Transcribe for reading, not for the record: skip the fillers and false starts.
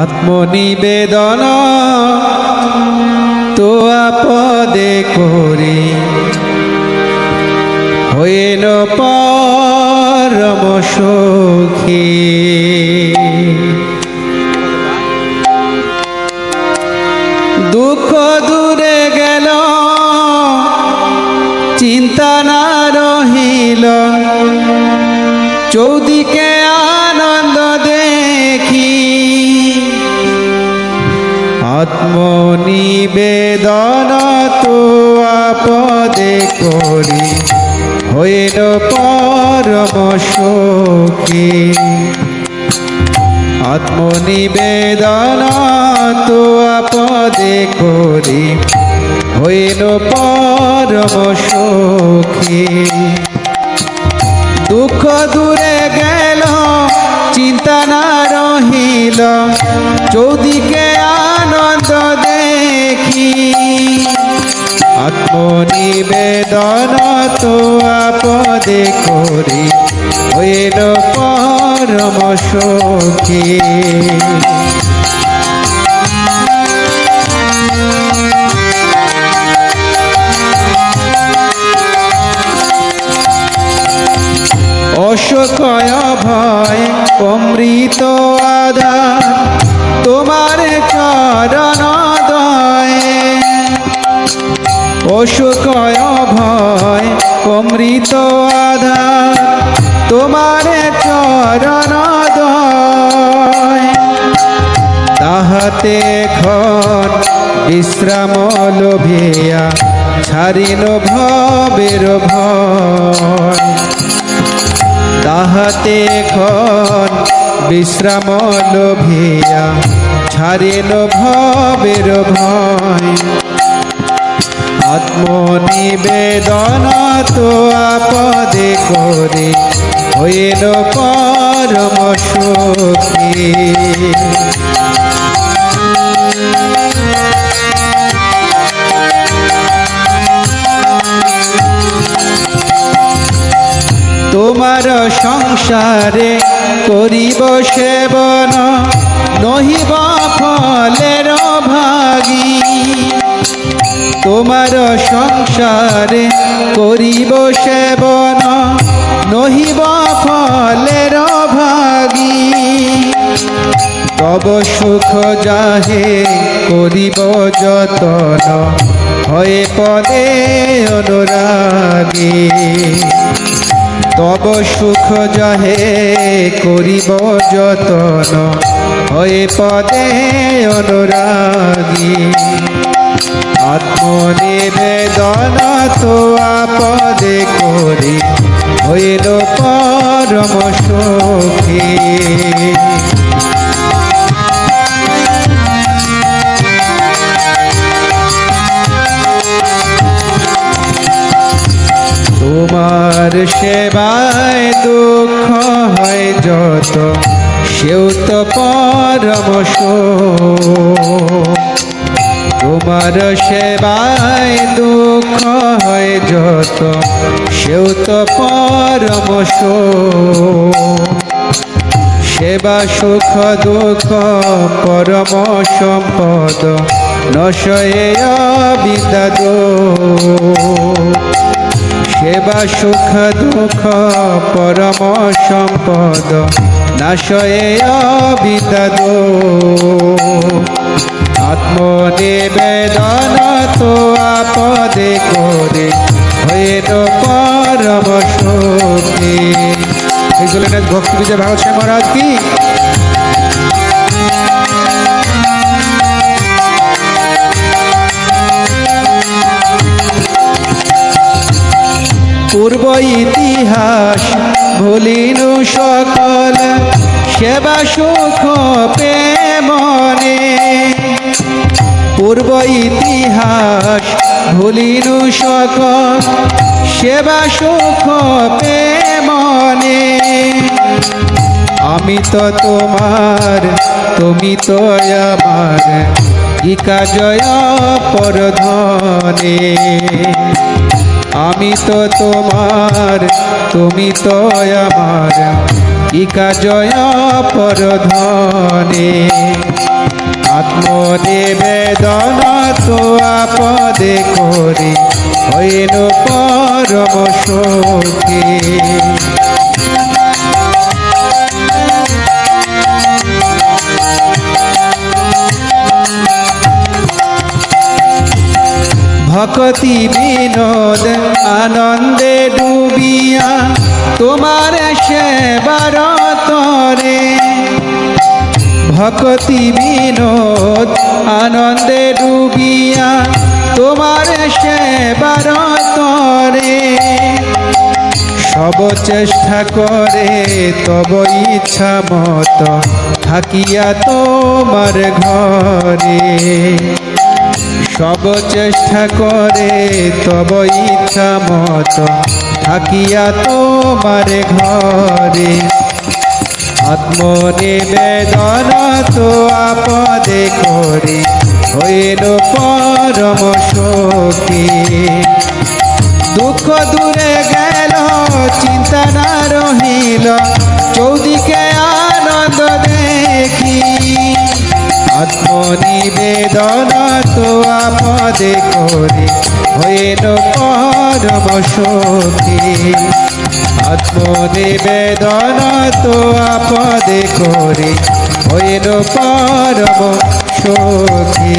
আত্মনিবেদন তো আপদে করি হইল পরম সুখী। দুঃখ দূরে গেল চিন্তা না রহিল, চৌদিকে আনন্দ দেখি আত্মনিবেদন তো আপদে করি হইল পরম সুখী। আত্মনিবেদন তো আপদে করি হইল পরম সুখী। দুঃখ দূরে গেল চিন্তা না রহিল, চৌদিকে আনন্দ দেখি আত্মনিবেদন তো আপদে করি হইল পরম সুখী। অশোকয় ভয় অমৃত আধার তোমার চরণ দয়ে। অশোকয় ভয় অমৃত আধার তোমার চরণ দয়ে। তাহাতে এখন বিশ্রাম লোভিয়া ছাড়িল ভবের ভয়। তাহাতে এখন বিশ্রাম লোভিয়া ছাড়িল ভবের ভয়। আত্মনিবেদন তো আপদে করি হইল পরম সুখী। তোমার সংসারে করিব সেবন নহিব ফলের ভাগী। তোমার সংসারে করিব সেবন নহিব ফলের ভাগী। তব সুখ যাহে করিব যতন হয়ে পদে অনুরাগী। তব সুখ যাহে করিব যতন হয়ে পদে অনুরাগী। আত্মনিবেদন তো আপদে করি হইল পরম সুখী। তোমার সেবায় দুঃখ হয় যত সেও তো পরম সুখ। তোমার সেবায় দুঃখ হয় যত সেও তো পরম সুখ। সেবা সুখ দুঃখ পরম সম্পদ নশয়ে বিদ্যাদ। সেবা সুখ দুঃখ পরম সম্পদ নাশয়ে বিদ্যাদ। আত্মনিবেদন তো আপদে করে হইল পরম সুখী। এই জন্য ভক্তি বিজয় ভাগবত স্বামী মহারাজ কি। পূর্ব ইতিহাস ভুলিনু সকল সেবা সুখ প্রেমনে। পূর্ব ইতিহাস ভুলিনু সকল সেবা সুখ প্রেমনে। আমি তো তোমার তুমি তো আমার কি কাজয় পরধনে। আমি তো তোমার তুমি তো আমার ইকা জয় পরধনে আত্মনিবেদন তো আপদে করি হইল পরম সুখী। ভক্তি বিনোদ আনন্দে ডুবিয়া তোমার সেবার তরে, ভক্তি বিনোদ আনন্দে ডুবিয়া তোমার সেবার তরে, সব চেষ্টা করে তব ইচ্ছা মত থাকিয়া তোমার ঘরে, সব চেষ্টা করে তব ইচ্ছা মত থাকিয়া তোমার ঘরে, আত্মনিবেদন তো আপদে করি হইল পরম সুখী। দুঃখ দূরে গেল চিন্তা না রহিল চৌদিকে আনন্দ দেখি, আত্মনিবেদন তো আপদে করি হইল পরম সুখী। আত্মনিবেদন তো আপদে করি হইল পরম সুখী।